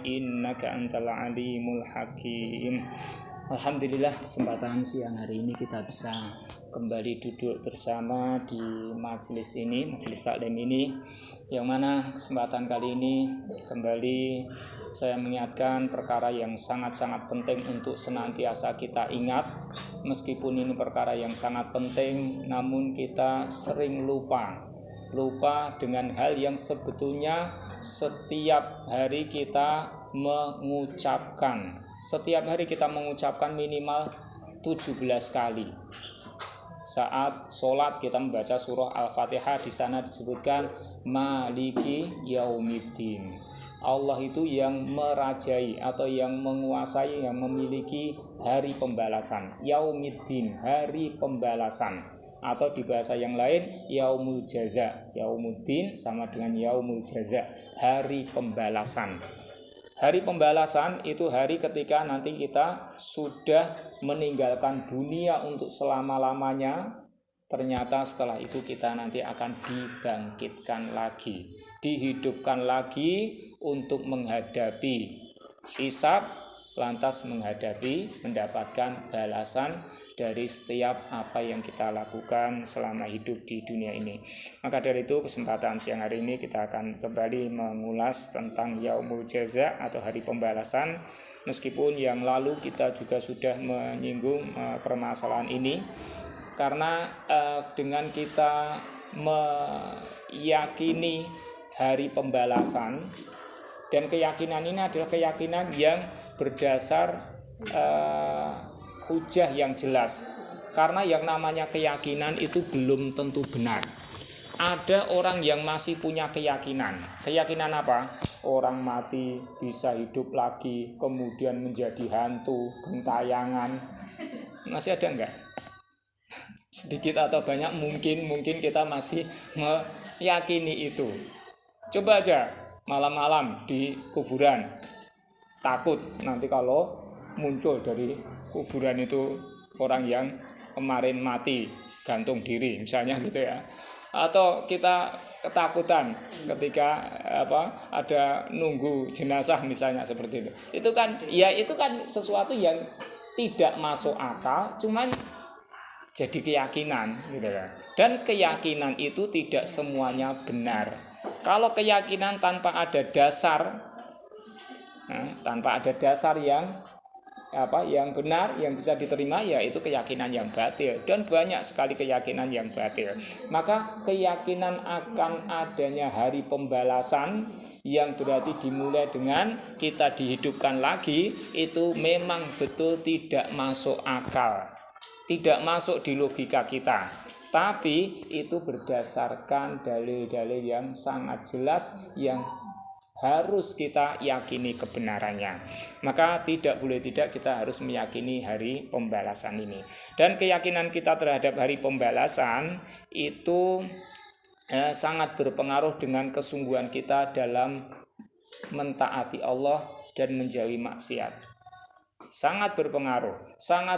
innaka antal alimul hakim. Alhamdulillah, kesempatan siang hari ini kita bisa kembali duduk bersama di majelis ini, majelis taklim ini, yang mana kesempatan kali ini kembali saya mengingatkan perkara yang sangat-sangat penting untuk senantiasa kita ingat. Meskipun ini perkara yang sangat penting, namun kita sering lupa dengan hal yang sebetulnya setiap hari kita mengucapkan. Setiap hari kita mengucapkan minimal 17 kali. Saat sholat kita membaca surah Al-Fatihah, di sana disebutkan Maliki Yaumiddin. Allah itu yang merajai atau yang menguasai, yang memiliki hari pembalasan. Yaumiddin, hari pembalasan. Atau di bahasa yang lain Yaumul Jaza. Yaumuddin sama dengan Yaumul Jaza, hari pembalasan. Hari pembalasan itu hari ketika nanti kita sudah meninggalkan dunia untuk selama-lamanya. Ternyata setelah itu kita nanti akan dibangkitkan lagi, dihidupkan lagi untuk menghadapi hisab, lantas mendapatkan balasan dari setiap apa yang kita lakukan selama hidup di dunia ini. Maka dari itu kesempatan siang hari ini kita akan kembali mengulas tentang Yaumul Jaza atau hari pembalasan. Meskipun yang lalu kita juga sudah menyinggung permasalahan ini, karena dengan kita meyakini hari pembalasan, dan keyakinan ini adalah keyakinan yang berdasar hujah yang jelas. Karena yang namanya keyakinan itu belum tentu benar. Ada orang yang masih punya keyakinan. Keyakinan apa? Orang mati bisa hidup lagi, kemudian menjadi hantu, gentayangan. Masih ada enggak? Sedikit atau banyak mungkin kita masih meyakini itu. Coba aja malam-malam di kuburan, takut nanti kalau muncul dari kuburan itu orang yang kemarin mati gantung diri misalnya gitu ya. Atau kita ketakutan ketika ada nunggu jenazah misalnya seperti itu. Itu kan sesuatu yang tidak masuk akal, cuman jadi keyakinan gitu ya. Dan keyakinan itu tidak semuanya benar. Kalau keyakinan tanpa ada dasar, yang benar, yang bisa diterima, ya itu keyakinan yang batil. Dan banyak sekali keyakinan yang batil. Maka keyakinan akan adanya hari pembalasan, yang berarti dimulai dengan kita dihidupkan lagi, itu memang betul tidak masuk akal, tidak masuk di logika kita. Tapi itu berdasarkan dalil-dalil yang sangat jelas yang harus kita yakini kebenarannya. Maka tidak boleh tidak kita harus meyakini hari pembalasan ini. Dan keyakinan kita terhadap hari pembalasan itu sangat berpengaruh dengan kesungguhan kita dalam mentaati Allah dan menjauhi maksiat. Sangat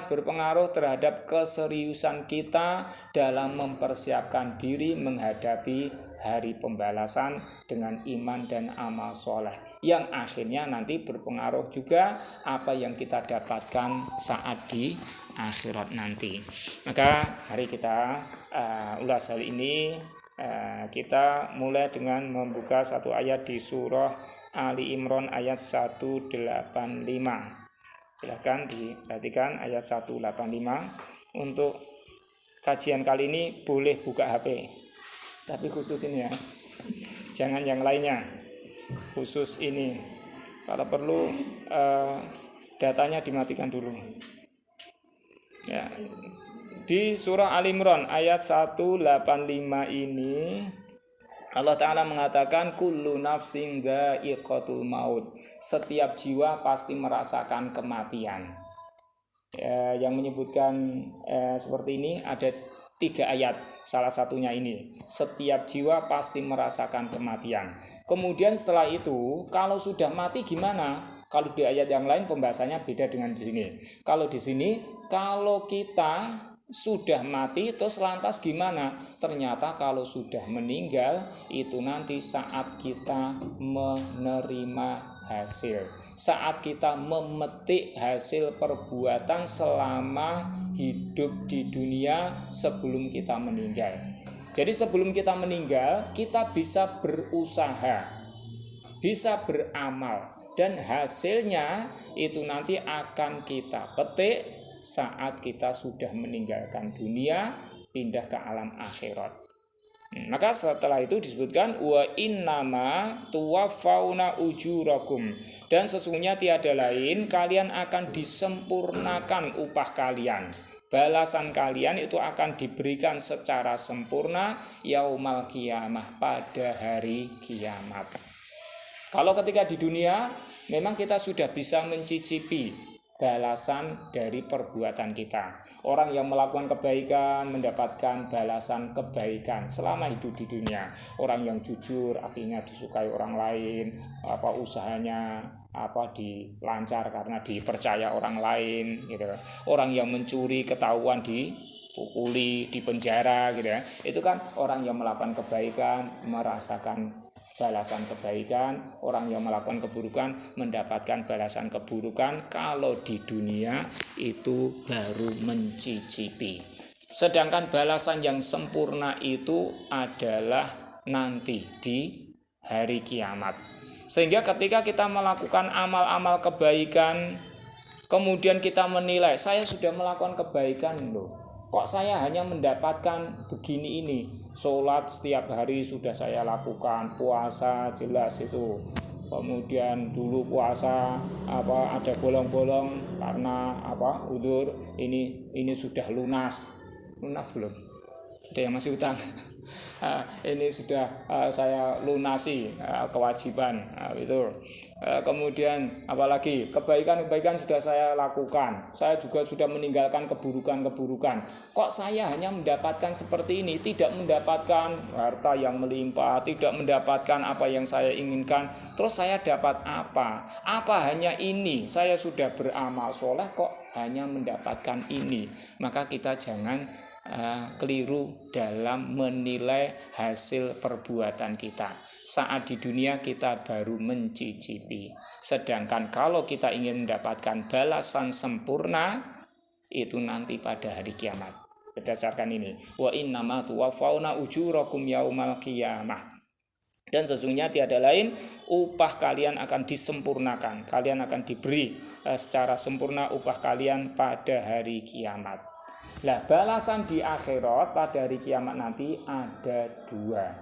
berpengaruh terhadap keseriusan kita dalam mempersiapkan diri menghadapi hari pembalasan dengan iman dan amal soleh, yang akhirnya nanti berpengaruh juga apa yang kita dapatkan saat di akhirat nanti. Maka hari kita ulas hal ini, kita mulai dengan membuka satu ayat di surah Ali Imran ayat 185. Silakan diperhatikan ayat 185. Untuk kajian kali ini boleh buka HP, tapi khusus ini ya, jangan yang lainnya, khusus ini. Kalau perlu datanya dimatikan dulu ya. Di surah Al-Imran ayat 185 ini Allah Ta'ala mengatakan kullu nafsin dha'iqatul maut, setiap jiwa pasti merasakan kematian. Yang menyebutkan seperti ini ada 3 ayat, salah satunya ini, setiap jiwa pasti merasakan kematian. Kemudian setelah itu kalau sudah mati gimana? Kalau di ayat yang lain pembahasannya beda dengan di sini. Kalau di sini, kalau kita sudah mati terus lantas gimana? Ternyata kalau sudah meninggal itu nanti saat kita menerima hasil. Saat kita memetik hasil perbuatan selama hidup di dunia sebelum kita meninggal. Jadi sebelum kita meninggal, kita bisa berusaha, bisa beramal, dan hasilnya itu nanti akan kita petik saat kita sudah meninggalkan dunia, pindah ke alam akhirat. Maka setelah itu disebutkan wa innama tuwaffawna ujurakum, dan sesungguhnya tiada lain kalian akan disempurnakan upah kalian. Balasan kalian itu akan diberikan secara sempurna yaumal qiyamah, pada hari kiamat. Kalau ketika di dunia memang kita sudah bisa mencicipi balasan dari perbuatan kita. Orang yang melakukan kebaikan mendapatkan balasan kebaikan selama hidup di dunia. Orang yang jujur akhirnya disukai orang lain, usahanya dilancar karena dipercaya orang lain gitu. Orang yang mencuri ketahuan dipukuli, dipenjara gitu ya. Itu kan orang yang melakukan kebaikan merasakan balasan kebaikan. Orang yang melakukan keburukan mendapatkan balasan keburukan. Kalau di dunia itu baru mencicipi. Sedangkan balasan yang sempurna itu adalah nanti di hari kiamat. Sehingga ketika kita melakukan amal-amal kebaikan, kemudian kita menilai, saya sudah melakukan kebaikan loh, kok saya hanya mendapatkan begini ini. Sholat setiap hari sudah saya lakukan, puasa jelas itu. Kemudian dulu puasa ada bolong-bolong karena udzur, ini sudah lunas belum? Ada yang masih utang. Ini sudah saya lunasi kewajiban itu. Kemudian apalagi kebaikan sudah saya lakukan. Saya juga sudah meninggalkan keburukan. Kok saya hanya mendapatkan seperti ini, tidak mendapatkan harta yang melimpah, tidak mendapatkan apa yang saya inginkan. Terus saya dapat apa? Apa hanya ini? Saya sudah beramal soleh kok hanya mendapatkan ini. Maka kita jangan keliru dalam menilai hasil perbuatan kita. Saat di dunia kita baru mencicipi. Sedangkan kalau kita ingin mendapatkan balasan sempurna, itu nanti pada hari kiamat. Berdasarkan ini, wa innama tuwaffawna ujurakum yaumal qiyamah. Dan sesungguhnya tiada lain upah kalian akan disempurnakan. Kalian akan diberi secara sempurna upah kalian pada hari kiamat. Nah, balasan di akhirat pada hari kiamat nanti ada dua,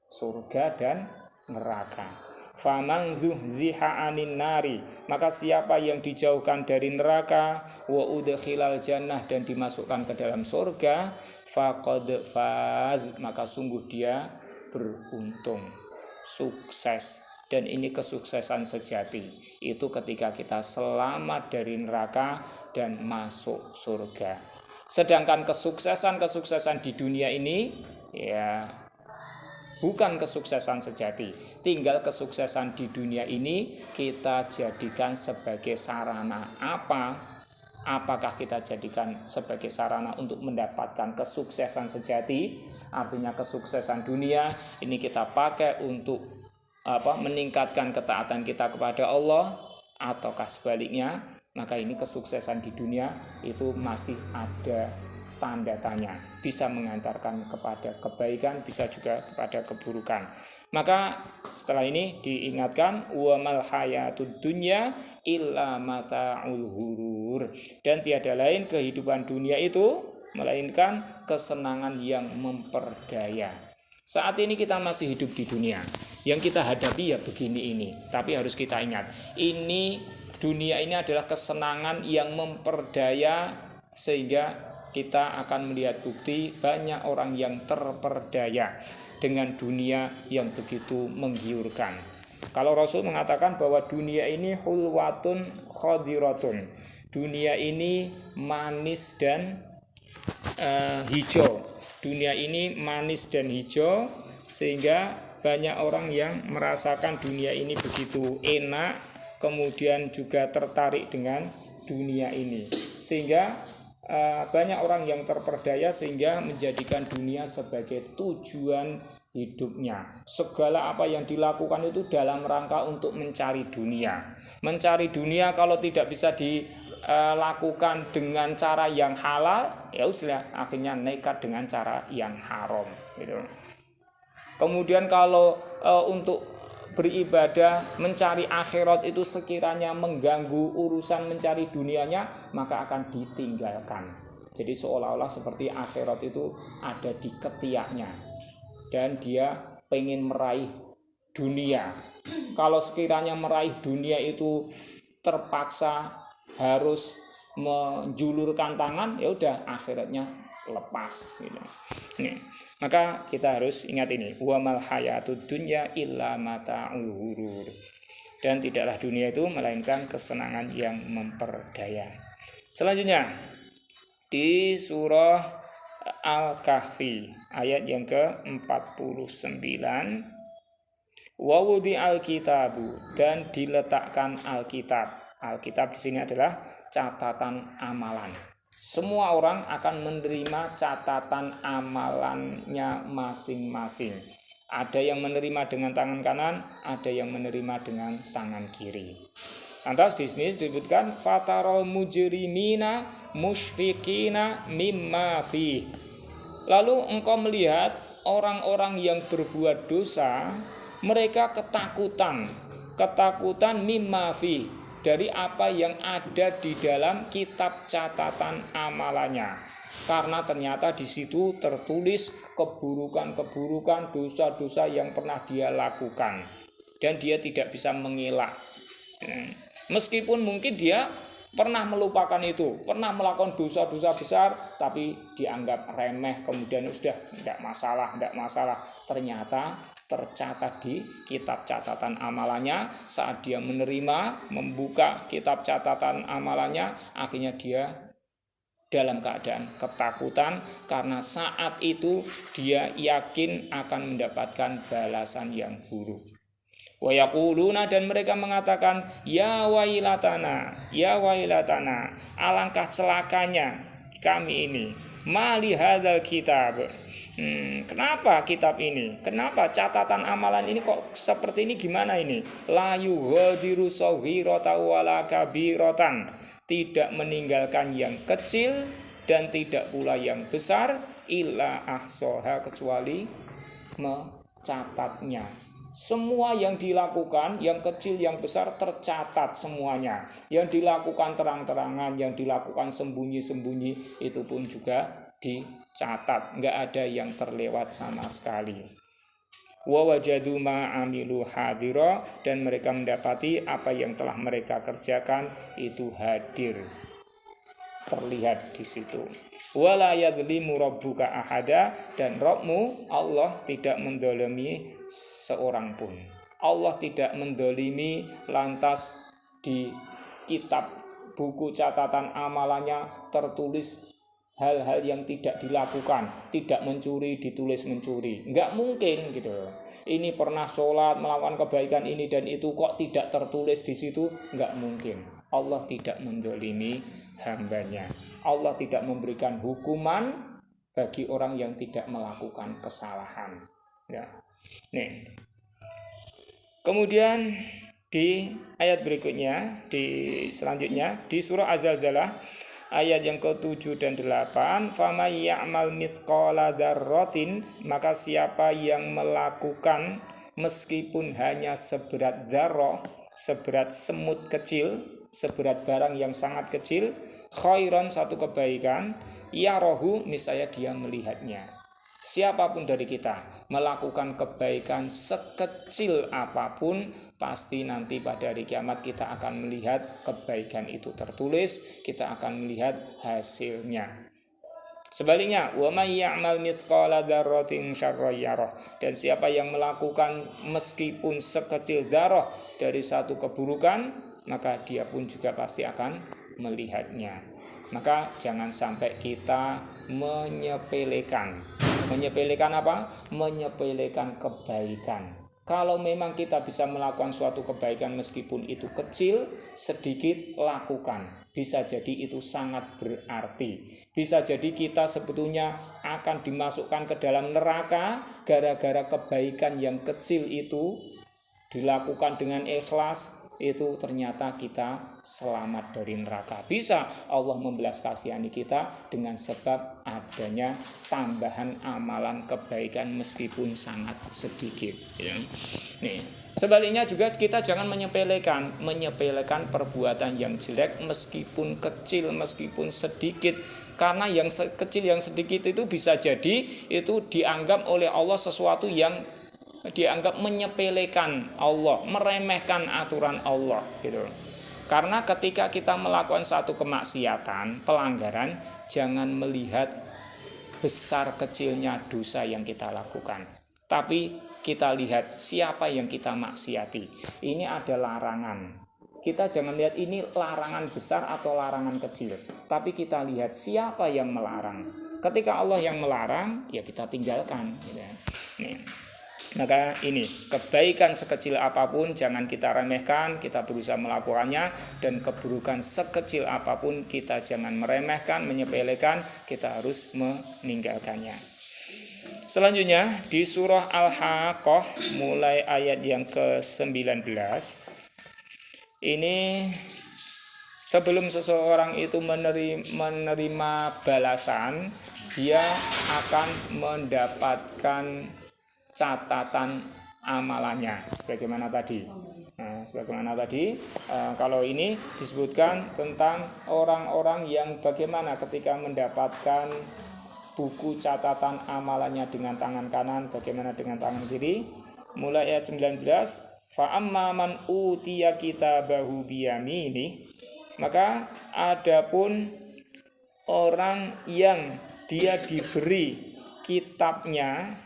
surga dan neraka. Faman zuhziha 'anin nari, maka siapa yang dijauhkan dari neraka, wa udkhilal jannah, dan dimasukkan ke dalam surga, faqad faz, maka sungguh dia beruntung, sukses. Dan ini kesuksesan sejati, itu ketika kita selamat dari neraka dan masuk surga. Sedangkan kesuksesan di dunia ini ya bukan kesuksesan sejati. Tinggal kesuksesan di dunia ini kita jadikan sebagai sarana apa? Apakah kita jadikan sebagai sarana untuk mendapatkan kesuksesan sejati? Artinya kesuksesan dunia ini kita pakai untuk meningkatkan ketaatan kita kepada Allah, ataukah sebaliknya? Maka ini kesuksesan di dunia itu masih ada tanda tanya, bisa mengantarkan kepada kebaikan, bisa juga kepada keburukan. Maka setelah ini diingatkan wa mal hayatud dunya illa mata'ul ghurur, dan tiada lain kehidupan dunia itu melainkan kesenangan yang memperdaya. Saat ini kita masih hidup di dunia, yang kita hadapi ya begini ini, tapi harus kita ingat, dunia ini adalah kesenangan yang memperdaya, sehingga kita akan melihat bukti banyak orang yang terperdaya dengan dunia yang begitu menggiurkan. Kalau Rasul mengatakan bahwa dunia ini hulwatun khadiratun, dunia ini manis dan hijau. Dunia ini manis dan hijau, sehingga banyak orang yang merasakan dunia ini begitu enak, kemudian juga tertarik dengan dunia ini, sehingga banyak orang yang terperdaya sehingga menjadikan dunia sebagai tujuan hidupnya. Segala apa yang dilakukan itu dalam rangka untuk mencari dunia. Mencari dunia kalau tidak bisa dilakukan dengan cara yang halal, ya sudah akhirnya nekat dengan cara yang haram gitu. Kemudian kalau untuk beribadah mencari akhirat itu sekiranya mengganggu urusan mencari dunianya, maka akan ditinggalkan. Jadi seolah-olah seperti akhirat itu ada di ketiaknya dan dia pengen meraih dunia. Kalau sekiranya meraih dunia itu terpaksa harus menjulurkan tangan, ya udah akhiratnya lepas gitu. Nih, maka kita harus ingat ini, wa mal hayatud dunya illa mata'ul ghurur. Dan tidaklah dunia itu melainkan kesenangan yang memperdaya. Selanjutnya di surah Al-Kahfi ayat yang ke-49, wa wudi al-kitabu, dan diletakkan Alkitab. Alkitab di sini adalah catatan amalan. Semua orang akan menerima catatan amalannya masing-masing. Ada yang menerima dengan tangan kanan, ada yang menerima dengan tangan kiri. Lantas di sini disebutkan fatarol mujrimina musyfikina mimma fi. Lalu engkau melihat orang-orang yang berbuat dosa, mereka ketakutan mimma fi, dari apa yang ada di dalam kitab catatan amalannya. Karena ternyata di situ tertulis keburukan-keburukan, dosa-dosa yang pernah dia lakukan. Dan dia tidak bisa mengelak. Meskipun mungkin dia pernah melupakan itu, pernah melakukan dosa-dosa besar, tapi dianggap remeh, kemudian sudah tidak masalah. Ternyata tercatat di kitab catatan amalannya. Saat dia membuka kitab catatan amalannya, akhirnya dia dalam keadaan ketakutan karena saat itu dia yakin akan mendapatkan balasan yang buruk. Wa yaquluna, dan mereka mengatakan, ya wailatana, alangkah celakanya kami ini. Mali hadzal kitab. Kenapa kitab ini? Kenapa catatan amalan ini kok seperti ini, gimana ini? La yughadiru shaghiratan wala kabiratan. Tidak meninggalkan yang kecil dan tidak pula yang besar, illa ahsaha, kecuali mencatatnya. Semua yang dilakukan, yang kecil yang besar tercatat semuanya. Yang dilakukan terang-terangan, yang dilakukan sembunyi-sembunyi, itu pun juga dicatat. Nggak ada yang terlewat sama sekali. Wa wajadu ma amilu hadira, dan mereka mendapati apa yang telah mereka kerjakan itu hadir, terlihat di situ. Wala yadlimu rabbuka ahada, dan Rabbmu Allah tidak mendolimi seorang pun. Allah tidak mendolimi, lantas di kitab buku catatan amalannya tertulis hal-hal yang tidak dilakukan, tidak mencuri ditulis mencuri, nggak mungkin gitu. Ini pernah sholat, melakukan kebaikan ini dan itu, kok tidak tertulis di situ? Nggak mungkin. Allah tidak mendolimi hambanya. Allah tidak memberikan hukuman bagi orang yang tidak melakukan kesalahan. Ya. Nih. Kemudian di ayat berikutnya, selanjutnya di surah Az-Zalzalah ayat yang ke-7 dan 8, famay ya'mal mithqala dzarratin, maka siapa yang melakukan meskipun hanya seberat dzarrah, seberat semut kecil, seberat barang yang sangat kecil, khairan, satu kebaikan, yarahu, niscaya dia melihatnya. Siapapun dari kita melakukan kebaikan sekecil apapun, pasti nanti pada hari kiamat kita akan melihat kebaikan itu tertulis, kita akan melihat hasilnya. Sebaliknya, wa may ya'mal mithqala dzarratin syarran yarah, dan siapa yang melakukan meskipun sekecil dzarrah dari satu keburukan, maka dia pun juga pasti akan melihatnya. Maka jangan sampai kita menyepelekan apa? Menyepelekan kebaikan. Kalau memang kita bisa melakukan suatu kebaikan meskipun itu kecil, sedikit, lakukan. Bisa jadi itu sangat berarti. Bisa jadi kita sebetulnya akan dimasukkan ke dalam neraka gara-gara kebaikan yang kecil itu dilakukan dengan ikhlas, itu ternyata kita selamat dari neraka. Bisa Allah membelas kasihani kita dengan sebab adanya tambahan amalan kebaikan meskipun sangat sedikit, ya. Nih, sebaliknya juga kita jangan menyepelekan perbuatan yang jelek meskipun kecil, meskipun sedikit. Karena yang kecil, yang sedikit itu bisa jadi itu dianggap oleh Allah sesuatu yang dianggap menyepelekan Allah, meremehkan aturan Allah gitu. Karena ketika kita melakukan satu kemaksiatan, pelanggaran, jangan melihat besar kecilnya dosa yang kita lakukan, tapi kita lihat siapa yang kita maksiati. Ini ada larangan. Kita jangan lihat ini larangan besar atau larangan kecil, tapi kita lihat siapa yang melarang. Ketika Allah yang melarang, ya kita tinggalkan gitu. Nih. Maka ini kebaikan sekecil apapun jangan kita remehkan, kita berusaha melakukannya, dan keburukan sekecil apapun kita jangan meremehkan, menyepelekan, kita harus meninggalkannya. Selanjutnya di surah Al-Haqqah mulai ayat yang ke-19. Ini sebelum seseorang itu menerima balasan, dia akan mendapatkan catatan amalannya sebagaimana tadi. Kalau ini disebutkan tentang orang-orang yang bagaimana ketika mendapatkan buku catatan amalannya dengan tangan kanan, bagaimana dengan tangan kiri. Mulai ayat 19, fa amma man utiya kitabahu biyamini, maka adapun orang yang dia diberi kitabnya,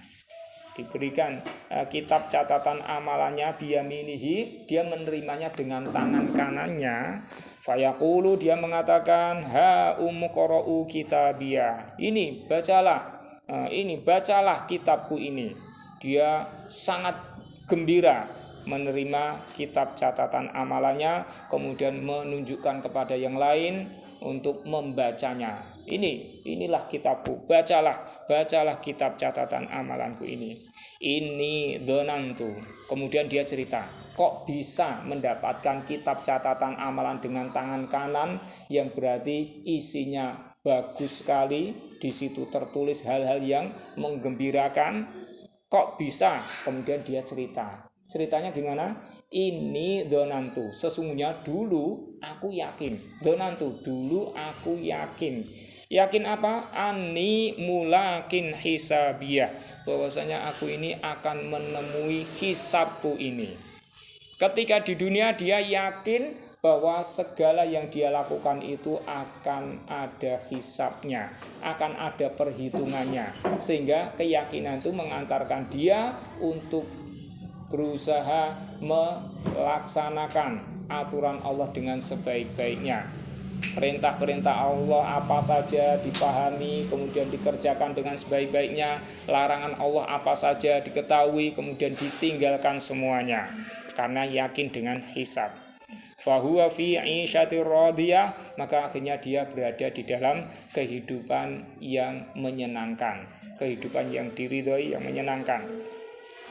diberikan kitab catatan amalannya biyaminihi, dia menerimanya dengan tangan kanannya. Fayaqulu, dia mengatakan, ha umqra'u kitabiyah, ini bacalah kitabku ini. Dia sangat gembira menerima kitab catatan amalannya, kemudian menunjukkan kepada yang lain untuk membacanya. Inilah kitabku, bacalah kitab catatan amalanku ini. Ini donantu. Kemudian dia cerita, kok bisa mendapatkan kitab catatan amalan dengan tangan kanan, yang berarti isinya bagus sekali, di situ tertulis hal-hal yang menggembirakan. Kok bisa? Kemudian dia ceritanya gimana? Ini donantu, sesungguhnya dulu aku yakin. Donantu, dulu aku yakin. Yakin apa? Ani mulakin hisabiyah, bahwasanya aku ini akan menemui hisabku ini. Ketika di dunia dia yakin bahwa segala yang dia lakukan itu akan ada hisabnya, akan ada perhitungannya, sehingga keyakinan itu mengantarkan dia untuk berusaha melaksanakan aturan Allah dengan sebaik-baiknya. Perintah-perintah Allah apa saja dipahami, kemudian dikerjakan dengan sebaik-baiknya. Larangan Allah apa saja diketahui, kemudian ditinggalkan semuanya, karena yakin dengan hisab. Fahuwa fi 'ishatir radiyah, maka akhirnya dia berada di dalam kehidupan yang menyenangkan, kehidupan yang diridhoi, yang menyenangkan.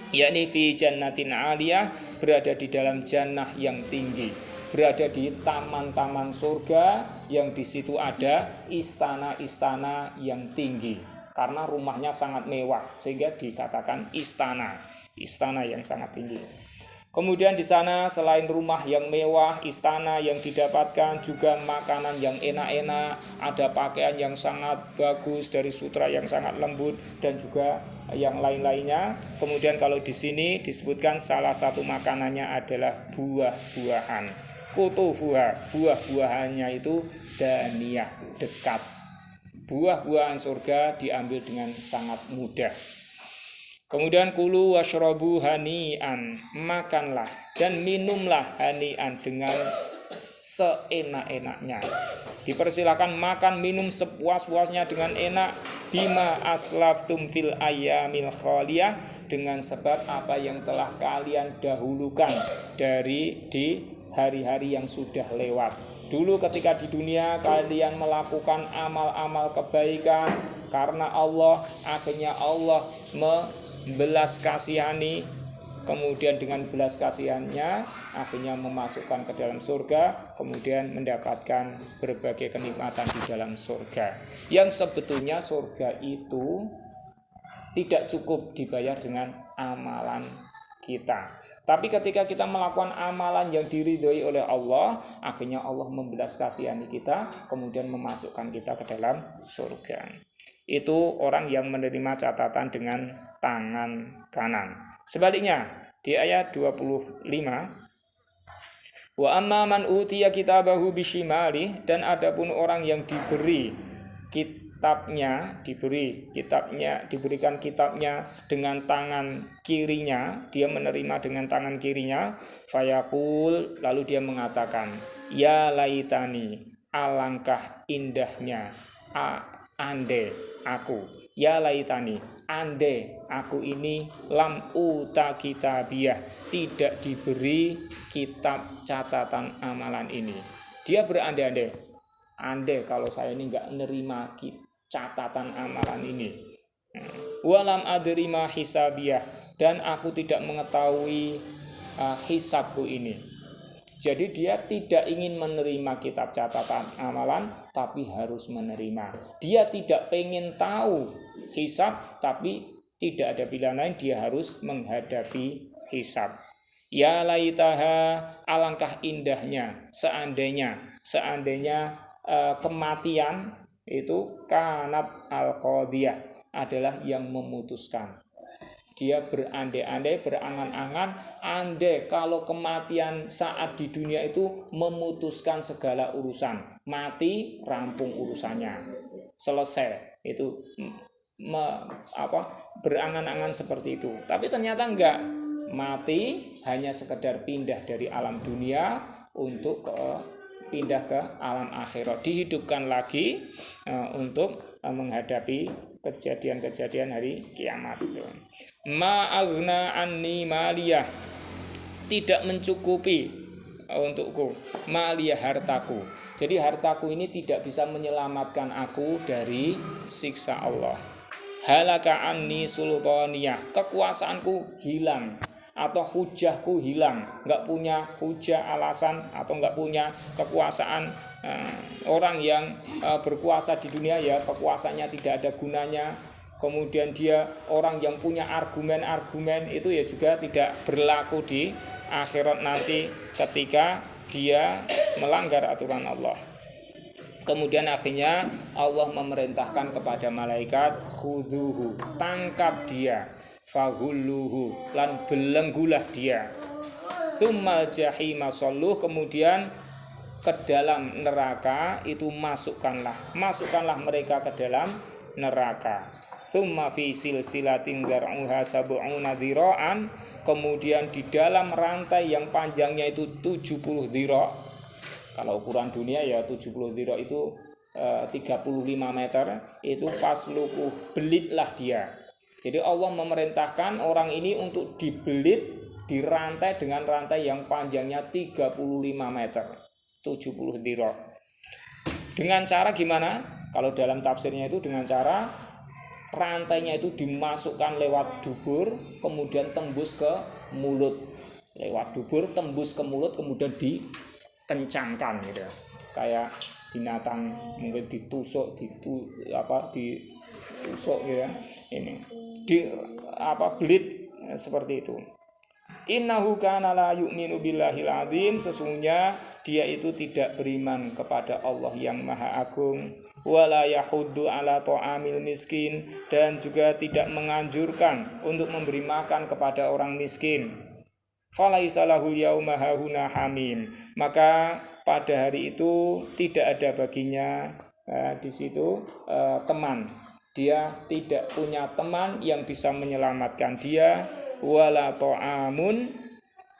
Yakni fi jannatin 'aliyah, berada di dalam jannah yang tinggi, berada di taman-taman surga yang di situ ada istana-istana yang tinggi, karena rumahnya sangat mewah sehingga dikatakan istana yang sangat tinggi. Kemudian di sana selain rumah yang mewah, istana yang didapatkan, juga makanan yang enak-enak, ada pakaian yang sangat bagus dari sutra yang sangat lembut, dan juga yang lain-lainnya. Kemudian kalau di sini disebutkan salah satu makanannya adalah buah-buahan. Kutufuha, buah-buahannya itu daniyah, dekat. Buah-buahan surga diambil dengan sangat mudah. Kemudian kulu washrobu hani'an, makanlah dan minumlah hani'an dengan seenak-enaknya. Dipersilakan makan minum sepuas-puasnya dengan enak, bima aslaftum fil ayyamil khaliyah, dengan sebab apa yang telah kalian dahulukan dari di hari-hari yang sudah lewat. Dulu ketika di dunia kalian melakukan amal-amal kebaikan karena Allah, akhirnya Allah membelas kasihani, kemudian dengan belas kasihannya akhirnya memasukkan ke dalam surga, kemudian mendapatkan berbagai kenikmatan di dalam surga. Yang sebetulnya surga itu tidak cukup dibayar dengan amalan kita. Tapi ketika kita melakukan amalan yang diridhoi oleh Allah, akhirnya Allah membelas kasihani kita, kemudian memasukkan kita ke dalam surga. Itu orang yang menerima catatan dengan tangan kanan. Sebaliknya, di ayat 25, wa amma man utiya kitabahu bishimali, dan adapun orang yang diberikan kitabnya dengan tangan kirinya, dia menerima dengan tangan kirinya, fayaqul, lalu dia mengatakan, ya laitani, alangkah indahnya ande aku, ya laitani, ande aku ini lam uta kitabiyah, tidak diberi kitab catatan amalan ini. Dia berandai-andai, andai kalau saya ini enggak nerima catatan amalan ini. Walam adrima hisabiyah, dan aku tidak mengetahui hisabku ini. Jadi dia tidak ingin menerima kitab catatan amalan, tapi harus menerima. Dia tidak pengen tahu hisab, tapi tidak ada pilihan lain, dia harus menghadapi hisab. Ya laitaha, alangkah indahnya seandainya kematian itu kanat al-qadiyah, adalah yang memutuskan. Dia berandai-andai, berangan-angan, andai kalau kematian saat di dunia itu memutuskan segala urusan. Mati, rampung urusannya, selesai. Itu berangan-angan seperti itu. Tapi ternyata enggak. Mati hanya sekedar pindah dari alam dunia untuk pindah ke alam akhirat, dihidupkan lagi untuk menghadapi kejadian-kejadian hari kiamat itu. Ma'aghna anni maliyah, tidak mencukupi untukku, maliyah hartaku. Jadi hartaku ini tidak bisa menyelamatkan aku dari siksa Allah. Halaka anni sultaniyah, kekuasaanku hilang atau hujahku hilang, nggak punya hujah, alasan, atau nggak punya kekuasaan. Orang yang berkuasa di dunia ya kekuasaannya tidak ada gunanya. Kemudian dia orang yang punya argumen-argumen itu ya juga tidak berlaku di akhirat nanti ketika dia melanggar aturan Allah. Kemudian akhirnya Allah memerintahkan kepada malaikat, khuduhu, tangkap dia, faghulluhu, lan belenggulah dia, tsummal jahima salluh, kemudian ke dalam neraka itu masukkanlah mereka ke dalam neraka. Tsumma fi silsilatin zar'uha sab'una dhira'an, kemudian di dalam rantai yang panjangnya itu 70 dhira'. Kalau ukuran dunia ya 70 dhira' itu 35 meter, itu fasluku, belitlah dia. Jadi Allah memerintahkan orang ini untuk dibelit, dirantai dengan rantai yang panjangnya 35 meter, 70 dhira'. Dengan cara gimana? Kalau dalam tafsirnya itu dengan cara rantainya itu dimasukkan lewat dubur, kemudian tembus ke mulut. Lewat dubur tembus ke mulut, kemudian dikencangkan gitu. Kayak binatang mungkin ditusuk gitu ya. Ini belit seperti itu. Innahu kana la yu'minu billahil azim, sesungguhnya dia itu tidak beriman kepada Allah yang Maha Agung, wala yahuddu ala ta'amil miskin, dan juga tidak menganjurkan untuk memberi makan kepada orang miskin. Falaisa lahu yauma hahuna hamim, maka pada hari itu tidak ada baginya di situ teman. Dia tidak punya teman yang bisa menyelamatkan dia, wala ta'amun,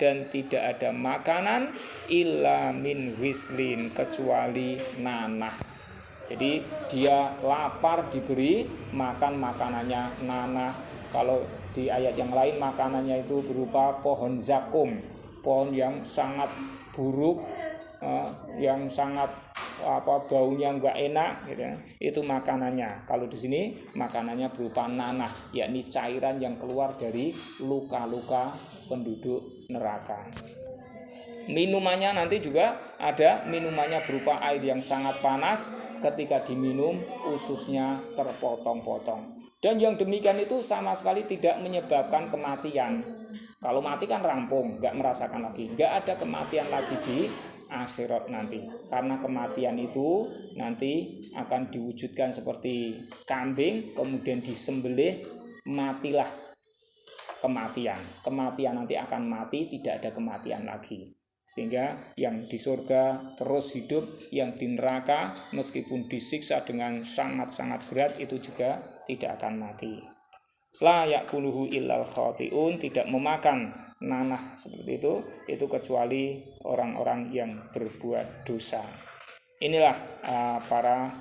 dan tidak ada makanan illa min wislin, kecuali nanah. Jadi dia lapar diberi makan makanannya nanah. Kalau di ayat yang lain makanannya itu berupa pohon zakum, pohon yang sangat buruk, yang sangat baunya nggak enak gitu. Itu makanannya. Kalau di sini makanannya berupa nanah, yakni cairan yang keluar dari luka-luka penduduk neraka. Minumannya nanti juga ada minumannya berupa air yang sangat panas, ketika diminum ususnya terpotong-potong. Dan yang demikian itu sama sekali tidak menyebabkan kematian. Kalau mati kan rampung, nggak merasakan lagi, nggak ada kematian lagi di akhirat nanti. Karena kematian itu nanti akan diwujudkan seperti kambing, kemudian disembelih, matilah kematian. Kematian nanti akan mati, tidak ada kematian lagi. Sehingga yang di surga terus hidup, yang di neraka meskipun disiksa dengan sangat-sangat berat itu juga tidak akan mati. La yakuluhu illal khati'un, tidak memakan nanah seperti itu kecuali orang-orang yang berbuat dosa. Inilah para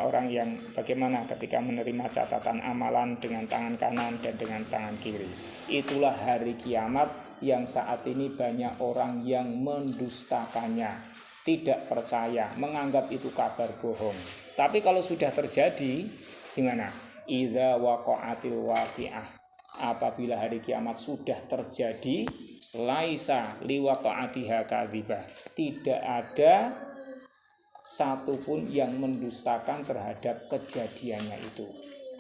orang yang bagaimana ketika menerima catatan amalan dengan tangan kanan dan dengan tangan kiri. Itulah hari kiamat yang saat ini banyak orang yang mendustakannya, tidak percaya, menganggap itu kabar bohong. Tapi kalau sudah terjadi, gimana? Idza waqa'atil waqi'ah, apabila hari kiamat sudah terjadi, laisa liwaqa'atiha kadzibah, tidak ada satupun yang mendustakan terhadap kejadiannya itu.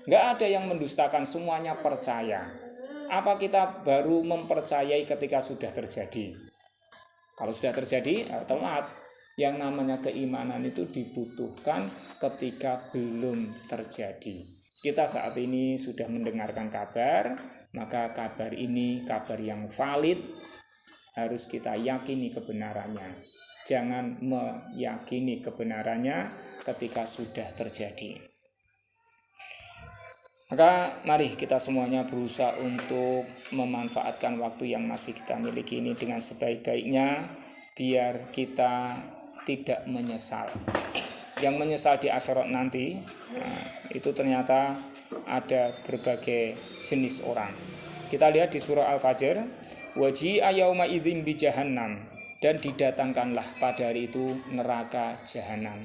Nggak ada yang mendustakan, semuanya percaya. Apa kita baru mempercayai ketika sudah terjadi? Kalau sudah terjadi, telat. Yang namanya keimanan itu dibutuhkan ketika belum terjadi. Kita saat ini sudah mendengarkan kabar, maka kabar ini kabar yang valid, harus kita yakini kebenarannya. Jangan meyakini kebenarannya ketika sudah terjadi. Maka mari kita semuanya berusaha untuk memanfaatkan waktu yang masih kita miliki ini dengan sebaik-baiknya, biar kita tidak menyesal. Yang menyesal di akhirat nanti, itu ternyata ada berbagai jenis orang. Kita lihat di surah Al-Fajr, waji'a yauma idzin bi jahannam, dan didatangkanlah pada hari itu neraka jahanam.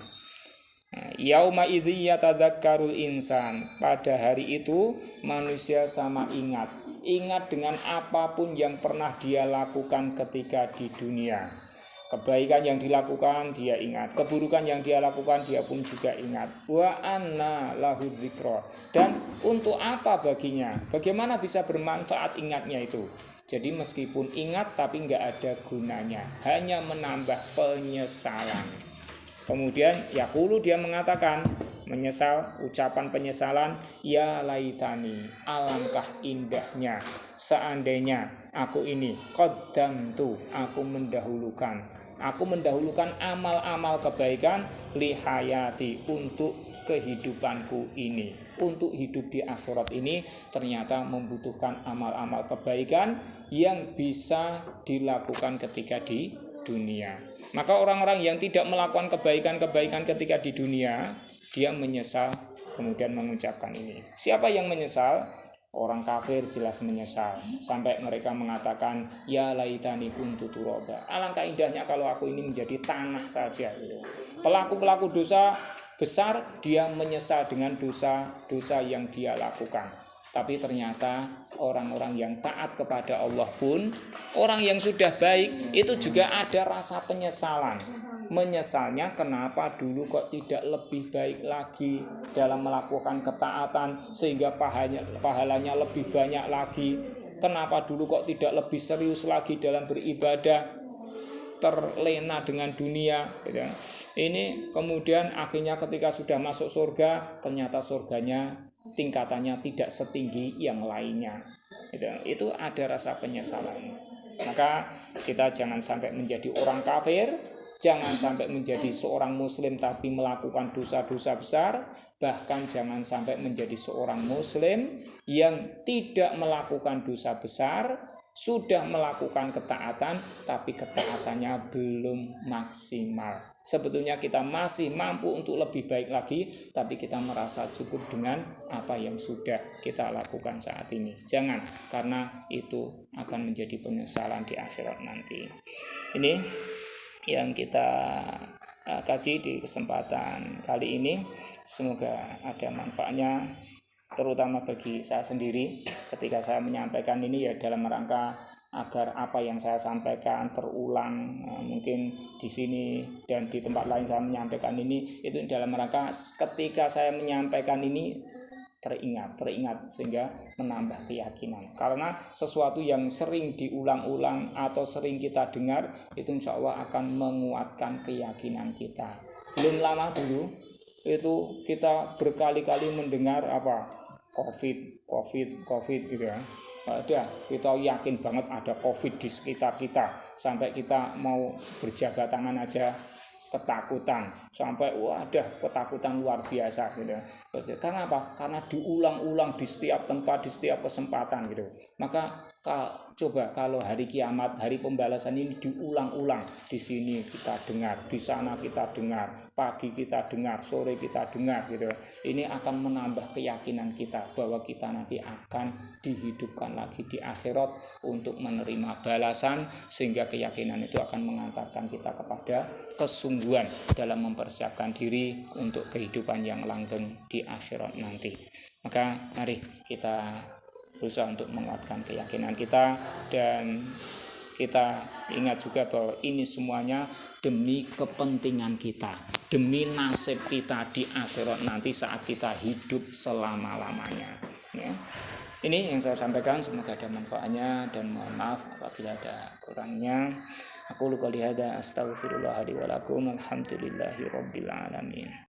Yauma idzi yatadzakkarul insan, pada hari itu manusia sama ingat dengan apapun yang pernah dia lakukan ketika di dunia. Kebaikan yang dilakukan dia ingat, keburukan yang dia lakukan dia pun juga ingat. Wa anna lahu dzikra, dan untuk apa baginya, bagaimana bisa bermanfaat ingatnya itu. Jadi meskipun ingat tapi nggak ada gunanya, hanya menambah penyesalan. Kemudian yaqulu, dia mengatakan, menyesal, ucapan penyesalan, ya laitani, alangkah indahnya seandainya aku ini qaddamtu, aku mendahulukan amal-amal kebaikan li hayati, untuk kehidupanku ini, untuk hidup di akhirat ini ternyata membutuhkan amal-amal kebaikan yang bisa dilakukan ketika di dunia. Maka orang-orang yang tidak melakukan kebaikan-kebaikan ketika di dunia, dia menyesal kemudian mengucapkan ini. Siapa yang menyesal? Orang kafir jelas menyesal, sampai mereka mengatakan, ya laitani kuntu turaba, alangkah indahnya kalau aku ini menjadi tanah saja. Pelaku-pelaku dosa besar, dia menyesal dengan dosa-dosa yang dia lakukan. Tapi ternyata orang-orang yang taat kepada Allah pun, orang yang sudah baik, itu juga ada rasa penyesalan. Menyesalnya kenapa dulu kok tidak lebih baik lagi dalam melakukan ketaatan sehingga pahalanya lebih banyak lagi. Kenapa dulu kok tidak lebih serius lagi dalam beribadah, terlena dengan dunia gitu. Ini kemudian akhirnya ketika sudah masuk surga, ternyata surganya tingkatannya tidak setinggi yang lainnya. Itu ada rasa penyesalan. Maka kita jangan sampai menjadi orang kafir, jangan sampai menjadi seorang muslim tapi melakukan dosa-dosa besar, bahkan jangan sampai menjadi seorang muslim yang tidak melakukan dosa besar sudah melakukan ketaatan tapi ketaatannya belum maksimal. Sebetulnya kita masih mampu untuk lebih baik lagi, tapi kita merasa cukup dengan apa yang sudah kita lakukan saat ini. Jangan, karena itu akan menjadi penyesalan di akhirat nanti. Ini yang kita kaji di kesempatan kali ini. Semoga ada manfaatnya, terutama bagi saya sendiri ketika saya menyampaikan ini ya dalam rangka agar apa yang saya sampaikan terulang, mungkin di sini dan di tempat lain saya menyampaikan ini, itu dalam rangka ketika saya menyampaikan ini teringat sehingga menambah keyakinan. Karena sesuatu yang sering diulang-ulang atau sering kita dengar itu insya Allah akan menguatkan keyakinan kita. Belum lama dulu itu kita berkali-kali mendengar apa COVID gitu ya. Ada, kita yakin banget ada COVID di sekitar kita, sampai kita mau berjabat tangan aja ketakutan, sampai ada ketakutan luar biasa gitu. Karena apa? Karena diulang-ulang di setiap tempat, di setiap kesempatan gitu. Maka coba kalau hari kiamat, hari pembalasan ini diulang-ulang, di sini kita dengar, di sana kita dengar, pagi kita dengar, sore kita dengar gitu. Ini akan menambah keyakinan kita bahwa kita nanti akan dihidupkan lagi di akhirat untuk menerima balasan, sehingga keyakinan itu akan mengantarkan kita kepada kesungguhan dalam mempersiapkan diri untuk kehidupan yang langgeng di akhirat nanti. Maka mari kita berusaha untuk menguatkan keyakinan kita, dan kita ingat juga bahwa ini semuanya demi kepentingan kita, demi nasib kita di akhirat nanti saat kita hidup selama-lamanya ya. Ini yang saya sampaikan, semoga ada manfaatnya, dan mohon maaf apabila ada kurangnya. Aku qouli hadza astaghfirullah li wa lakum. Alhamdulillahirabbil alamin.